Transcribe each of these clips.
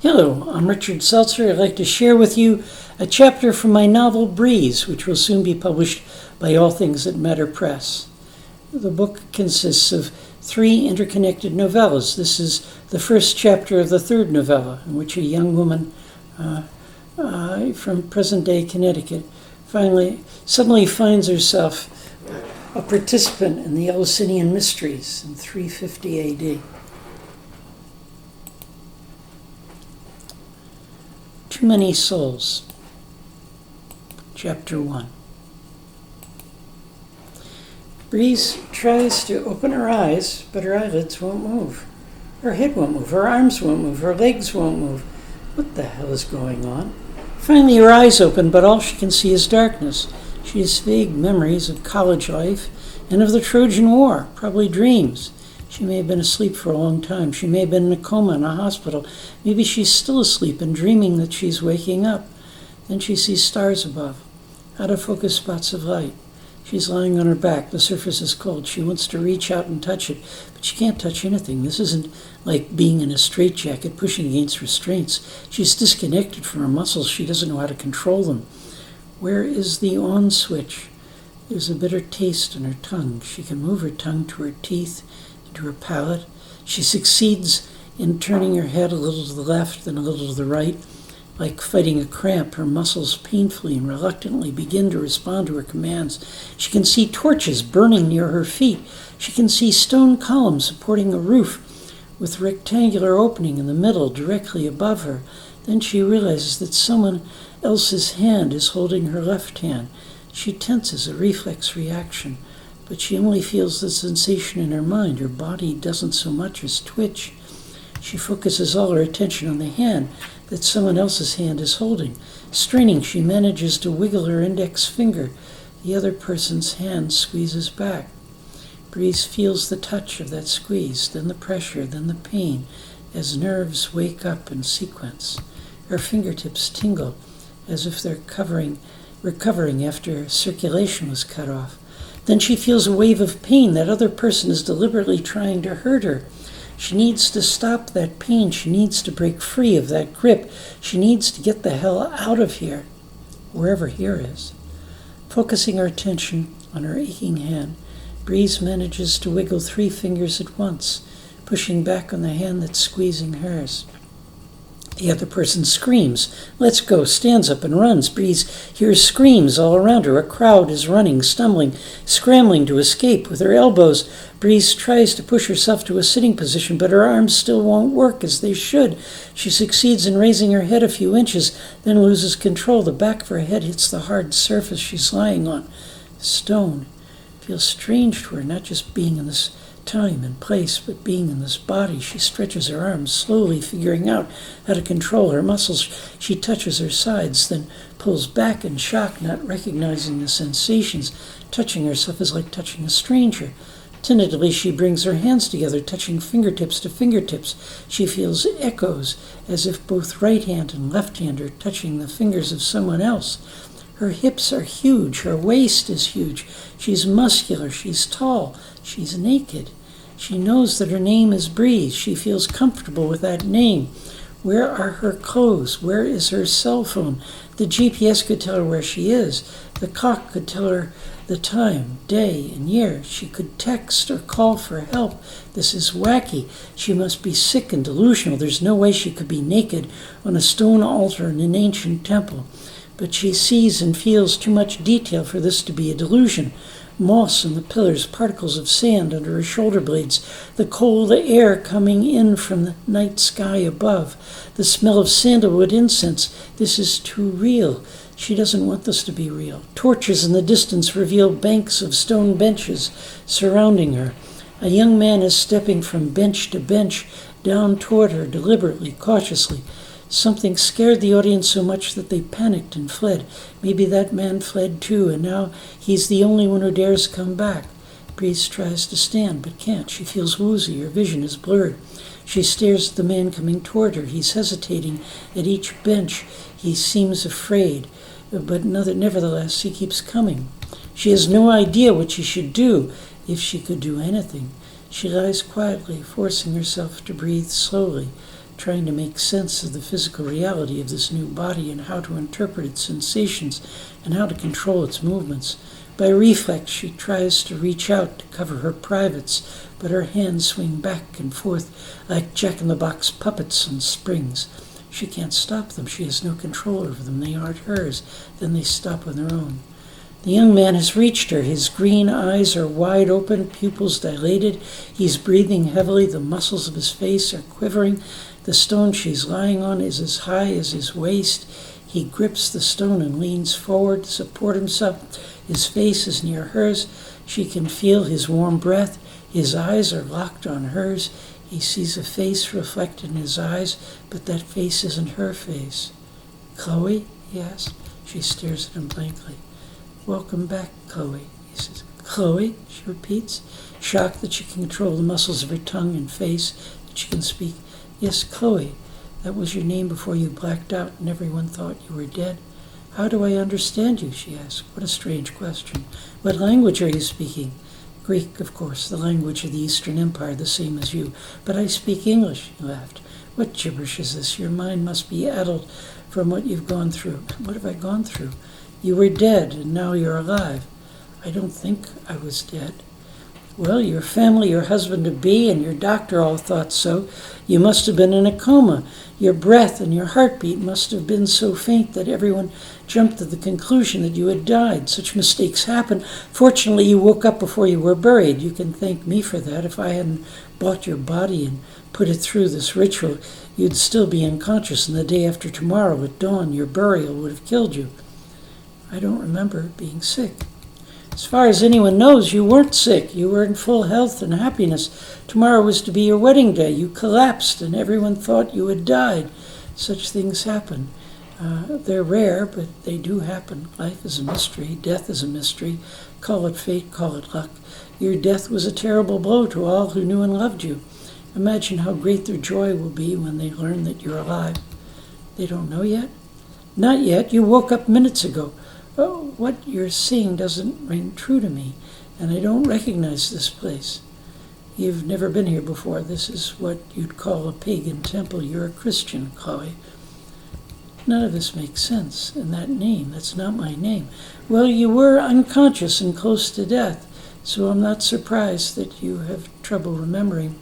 Hello, I'm Richard Seltzer. I'd like to share with you a chapter from my novel Breeze, which will soon be published by All Things That Matter Press. The book consists of 3 interconnected novellas. This is the first chapter of the 3rd novella, in which a young woman from present-day Connecticut suddenly finds herself a participant in the Eleusinian Mysteries in 350 A.D. Too Many Souls. Chapter 1. Breeze tries to open her eyes, but her eyelids won't move. Her head won't move, her arms won't move, her legs won't move. What the hell is going on? Finally her eyes open, but all she can see is darkness. She has vague memories of college life and of the Trojan War, probably dreams. She may have been asleep for a long time. She may have been in a coma in a hospital. Maybe she's still asleep and dreaming that she's waking up. Then she sees stars above, out-of-focus spots of light. She's lying on her back. The surface is cold. She wants to reach out and touch it, but she can't touch anything. This isn't like being in a straitjacket, pushing against restraints. She's disconnected from her muscles. She doesn't know how to control them. Where is the on switch? There's a bitter taste in her tongue. She can move her tongue to her teeth, to her palate. She succeeds in turning her head a little to the left, then a little to the right. Like fighting a cramp, her muscles painfully and reluctantly begin to respond to her commands. She can see torches burning near her feet. She can see stone columns supporting a roof with a rectangular opening in the middle directly above her. Then she realizes that someone else's hand is holding her left hand. She tenses, a reflex reaction, but she only feels the sensation in her mind. Her body doesn't so much as twitch. She focuses all her attention on the hand that someone else's hand is holding. Straining, she manages to wiggle her index finger. The other person's hand squeezes back. Breeze feels the touch of that squeeze, then the pressure, then the pain, as nerves wake up in sequence. Her fingertips tingle, as if they're recovering after circulation was cut off. Then she feels a wave of pain. That other person is deliberately trying to hurt her. She needs to stop that pain. She needs to break free of that grip. She needs to get the hell out of here, wherever here is. Focusing her attention on her aching hand, Breeze manages to wiggle 3 fingers at once, pushing back on the hand that's squeezing hers. The other person screams, "Let's go," stands up and runs. Breeze hears screams all around her. A crowd is running, stumbling, scrambling to escape. With her elbows, Breeze tries to push herself to a sitting position, but her arms still won't work as they should. She succeeds in raising her head a few inches, then loses control. The back of her head hits the hard surface she's lying on. Stone. Feels strange to her, not just being in this time and place, but being in this body. She stretches her arms, slowly figuring out how to control her muscles. She touches her sides, then pulls back in shock, not recognizing the sensations. Touching herself is like touching a stranger. Tentatively, she brings her hands together, touching fingertips to fingertips. She feels echoes, as if both right hand and left hand are touching the fingers of someone else. Her hips are huge. Her waist is huge. She's muscular. She's tall. She's naked. She knows that her name is Breeze. She feels comfortable with that name. Where are her clothes? Where is her cell phone? The GPS could tell her where she is. The clock could tell her the time, day, and year. She could text or call for help. This is wacky. She must be sick and delusional. There's no way she could be naked on a stone altar in an ancient temple. But she sees and feels too much detail for this to be a delusion. Moss on the pillars, particles of sand under her shoulder blades, the cold air coming in from the night sky above, the smell of sandalwood incense. This is too real. She doesn't want this to be real. Torches in the distance reveal banks of stone benches surrounding her. A young man is stepping from bench to bench down toward her, deliberately, cautiously. Something scared the audience so much that they panicked and fled. Maybe that man fled too, and now he's the only one who dares come back. Breeze tries to stand, but can't. She feels woozy. Her vision is blurred. She stares at the man coming toward her. He's hesitating at each bench. He seems afraid, but nevertheless, he keeps coming. She has no idea what she should do, if she could do anything. She lies quietly, forcing herself to breathe slowly, trying to make sense of the physical reality of this new body and how to interpret its sensations and how to control its movements. By reflex, she tries to reach out to cover her privates, but her hands swing back and forth like jack-in-the-box puppets on springs. She can't stop them. She has no control over them. They aren't hers. Then they stop on their own. The young man has reached her. His green eyes are wide open, pupils dilated. He's breathing heavily. The muscles of his face are quivering. The stone she's lying on is as high as his waist. He grips the stone and leans forward to support himself. His face is near hers. She can feel his warm breath. His eyes are locked on hers. He sees a face reflected in his eyes, but that face isn't her face. "Chloe?" he asks. She stares at him blankly. "Welcome back, Chloe," he says. "Chloe?" she repeats, shocked that she can control the muscles of her tongue and face, that she can speak. "Yes, Chloe. That was your name before you blacked out and everyone thought you were dead." "How do I understand you?" she asked. What a strange question. "What language are you speaking?" "Greek, of course, the language of the Eastern Empire, the same as you. But I speak English," he laughed. "What gibberish is this? Your mind must be addled from what you've gone through." "What have I gone through?" "You were dead, and now you're alive." "I don't think I was dead." "Well, your family, your husband-to-be, and your doctor all thought so. You must have been in a coma. Your breath and your heartbeat must have been so faint that everyone jumped to the conclusion that you had died. Such mistakes happen. Fortunately, you woke up before you were buried. You can thank me for that. If I hadn't bought your body and put it through this ritual, you'd still be unconscious, and the day after tomorrow at dawn, your burial would have killed you." "I don't remember being sick." "As far as anyone knows, you weren't sick. You were in full health and happiness. Tomorrow was to be your wedding day. You collapsed, and everyone thought you had died. Such things happen. They're rare, but they do happen. Life is a mystery. Death is a mystery. Call it fate, call it luck. Your death was a terrible blow to all who knew and loved you. Imagine how great their joy will be when they learn that you're alive." "They don't know yet?" "Not yet. You woke up minutes ago. Oh, what you're seeing doesn't ring true to me, and I don't recognize this place." "You've never been here before. This is what you'd call a pagan temple. You're a Christian, Chloe." "None of this makes sense. And that name, that's not my name." "Well, you were unconscious and close to death, so I'm not surprised that you have trouble remembering.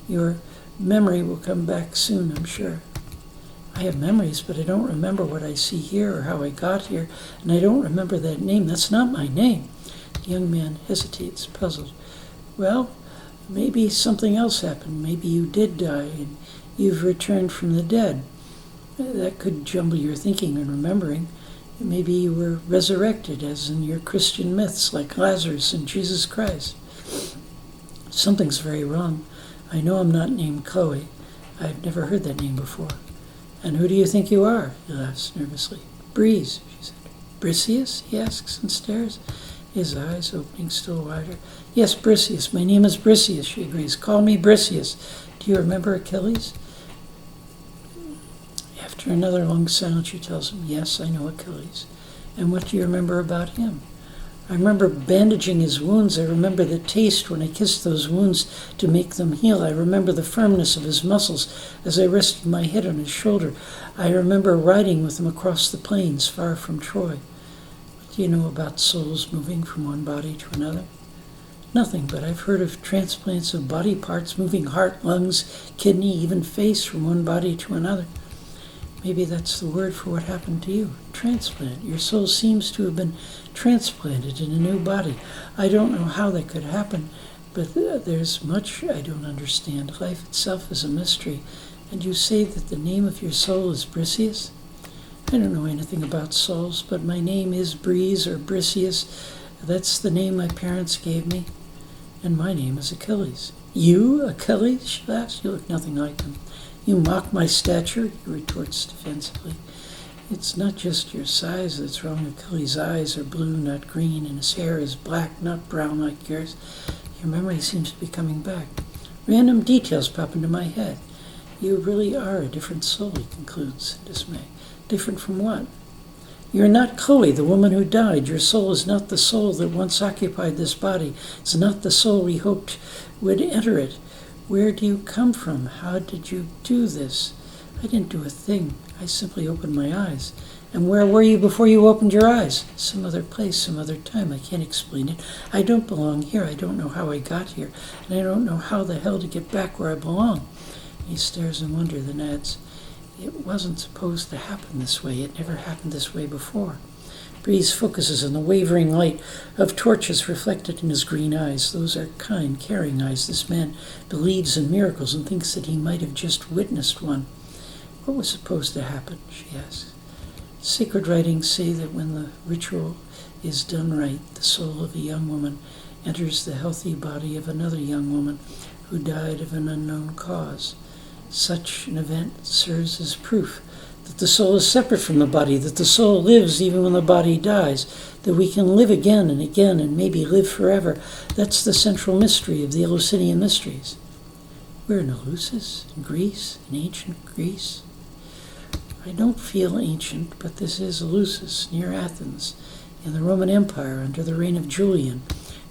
Your memory will come back soon, I'm sure." "I have memories, but I don't remember what I see here or how I got here, and I don't remember that name. That's not my name." The young man hesitates, puzzled. "Well, maybe something else happened. Maybe you did die, and you've returned from the dead. That could jumble your thinking and remembering. Maybe you were resurrected, as in your Christian myths, like Lazarus and Jesus Christ." "Something's very wrong. I know I'm not named Chloe. I've never heard that name before." "And who do you think you are?" He laughs nervously. "Breeze," she said. "Briseus?" he asks and stares, his eyes opening still wider. "Yes, Briseus. My name is Briseus," she agrees. "Call me Briseus. Do you remember Achilles?" After another long silence, she tells him, "Yes, I know Achilles." "And what do you remember about him?" "I remember bandaging his wounds. I remember the taste when I kissed those wounds to make them heal. I remember the firmness of his muscles as I rested my head on his shoulder. I remember riding with him across the plains far from Troy." "What do you know about souls moving from one body to another?" "Nothing, but I've heard of transplants of body parts, moving heart, lungs, kidney, even face from one body to another." "Maybe that's the word for what happened to you. Transplant. Your soul seems to have been transplanted in a new body. I don't know how that could happen, but there's much I don't understand. Life itself is a mystery. And you say that the name of your soul is Briseus?" "I don't know anything about souls, but my name is Breeze or Briseus. That's the name my parents gave me. And my name is Achilles." "You, Achilles?" she laughs. "You look nothing like him." "You mock my stature," he retorts defensively. "It's not just your size that's wrong. Achilles' eyes are blue, not green, and his hair is black, not brown like yours. Your memory seems to be coming back. Random details pop into my head. You really are a different soul," he concludes in dismay. "Different from what?" "You're not Chloe, the woman who died. Your soul is not the soul that once occupied this body. It's not the soul we hoped would enter it. Where do you come from? How did you do this?" I didn't do a thing. I simply opened my eyes. And where were you before you opened your eyes? Some other place, some other time. I can't explain it. I don't belong here. I don't know how I got here. And I don't know how the hell to get back where I belong. He stares in wonder, then adds, it wasn't supposed to happen this way. It never happened this way before. Breeze focuses on the wavering light of torches reflected in his green eyes. Those are kind, caring eyes. This man believes in miracles and thinks that he might have just witnessed one. What was supposed to happen? She asks. Sacred writings say that when the ritual is done right, the soul of a young woman enters the healthy body of another young woman who died of an unknown cause. Such an event serves as proof that the soul is separate from the body, that the soul lives even when the body dies, that we can live again and maybe live forever. That's the central mystery of the Eleusinian Mysteries. We're in Eleusis, in Greece, in ancient Greece. I don't feel ancient, but this is Eleusis, near Athens, in the Roman Empire under the reign of Julian.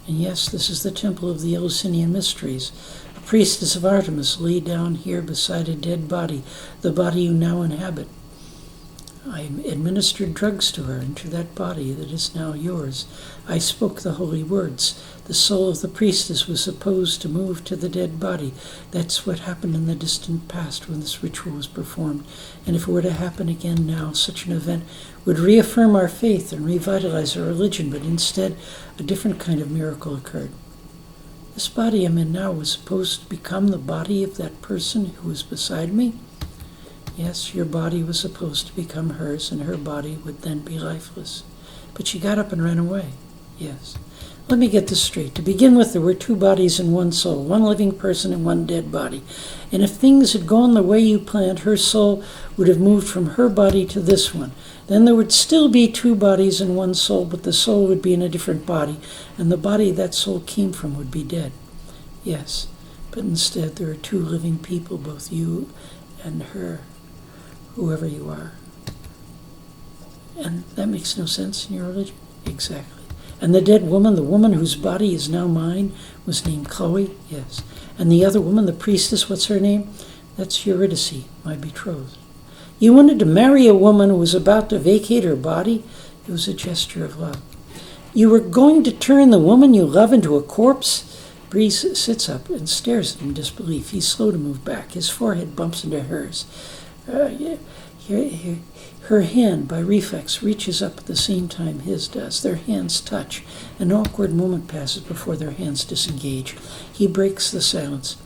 And yes, this is the temple of the Eleusinian Mysteries. A priestess of Artemis lay down here beside a dead body, the body you now inhabit. I administered drugs to her into that body that is now yours. I spoke the holy words. The soul of the priestess was supposed to move to the dead body. That's what happened in the distant past when this ritual was performed. And if it were to happen again now, such an event would reaffirm our faith and revitalize our religion, but instead a different kind of miracle occurred. This body I'm in now was supposed to become the body of that person who was beside me. Yes, your body was supposed to become hers, and her body would then be lifeless. But she got up and ran away. Yes. Let me get this straight. To begin with, there were two bodies and one soul, one living person and one dead body. And if things had gone the way you planned, her soul would have moved from her body to this one. Then there would still be two bodies and one soul, but the soul would be in a different body, and the body that soul came from would be dead. Yes, but instead there are two living people, both you and her. Whoever you are. And that makes no sense in your religion? Exactly. And the dead woman, the woman whose body is now mine, was named Chloe? Yes. And the other woman, the priestess, what's her name? That's Eurydice, my betrothed. You wanted to marry a woman who was about to vacate her body? It was a gesture of love. You were going to turn the woman you love into a corpse? Breeze sits up and stares at him in disbelief. He's slow to move back. His forehead bumps into hers. Her hand, by reflex, reaches up at the same time his does. Their hands touch. An awkward moment passes before their hands disengage. He breaks the silence.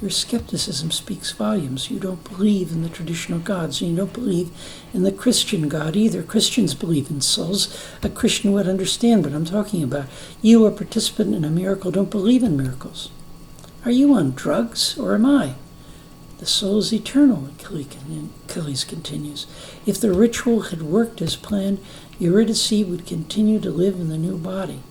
Your skepticism speaks volumes. You don't believe in the traditional gods, and you don't believe in the Christian God either. Christians believe in souls. A Christian would understand what I'm talking about. You, a participant in a miracle, don't believe in miracles. Are you on drugs, or am I? The soul is eternal, Achilles continues. If the ritual had worked as planned, Eurydice would continue to live in the new body.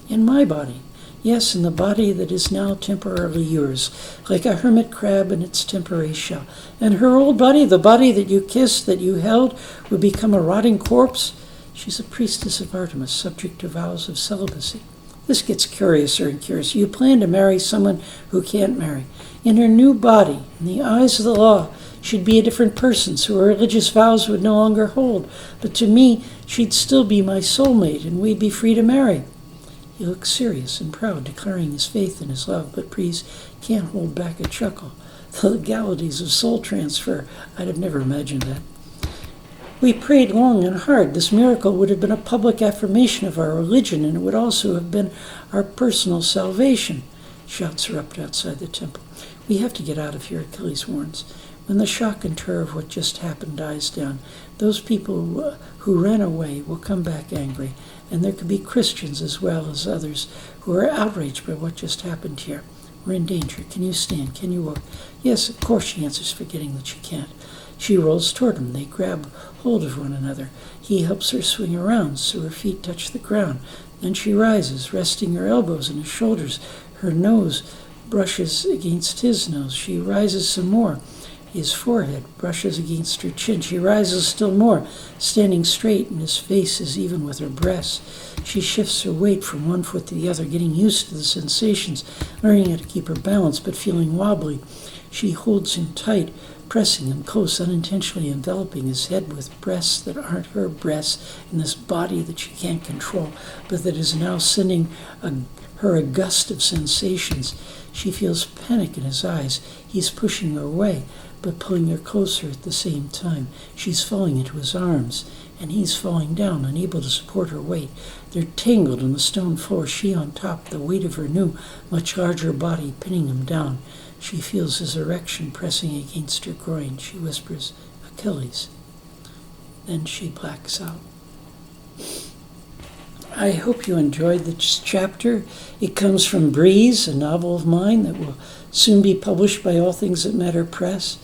In my body. Yes, in the body that is now temporarily yours, like a hermit crab in its temporary shell. And her old body, the body that you kissed, that you held, would become a rotting corpse. She's a priestess of Artemis, subject to vows of celibacy. This gets curiouser and curiouser. You plan to marry someone who can't marry. In her new body, in the eyes of the law, she'd be a different person, so her religious vows would no longer hold. But to me, she'd still be my soulmate, and we'd be free to marry. He looks serious and proud, declaring his faith and his love, but Breeze can't hold back a chuckle. The legalities of soul transfer, I'd have never imagined that. We prayed long and hard. This miracle would have been a public affirmation of our religion, and it would also have been our personal salvation. Shouts erupt outside the temple. We have to get out of here, Achilles warns. When the shock and terror of what just happened dies down, those people who ran away will come back angry, and there could be Christians as well as others who are outraged by what just happened here. We're in danger. Can you stand? Can you walk? Yes, of course, she answers, forgetting that she can't. She rolls toward him. They grab hold of one another. He helps her swing around so her feet touch the ground. Then she rises, resting her elbows on his shoulders. Her nose brushes against his nose. She rises some more. His forehead brushes against her chin. She rises still more, standing straight, and his face is even with her breasts. She shifts her weight from one foot to the other, getting used to the sensations, learning how to keep her balance, but feeling wobbly. She holds him tight, pressing him close, unintentionally enveloping his head with breasts that aren't her breasts, in this body that she can't control, but that is now sending her a gust of sensations. She feels panic in his eyes. He's pushing her away, but pulling her closer at the same time. She's falling into his arms, and he's falling down, unable to support her weight. They're tangled on the stone floor, she on top, the weight of her new, much larger body pinning him down. She feels his erection pressing against her groin. She whispers, "Achilles." Then she blacks out. I hope you enjoyed this chapter. It comes from Breeze, a novel of mine that will soon be published by All Things That Matter Press.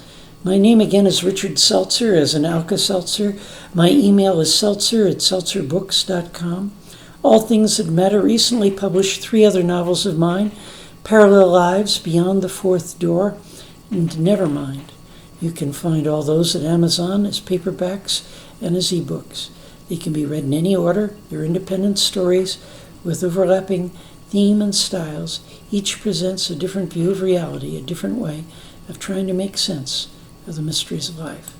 My name again is Richard Seltzer, as in Alka-Seltzer. My email is seltzer@seltzerbooks.com. All Things That Matter recently published 3 other novels of mine: Parallel Lives, Beyond the Fourth Door, and Nevermind. You can find all those at Amazon as paperbacks and as ebooks. They can be read in any order. They're independent stories with overlapping theme and styles. Each presents a different view of reality, a different way of trying to make sense of the mysteries of life.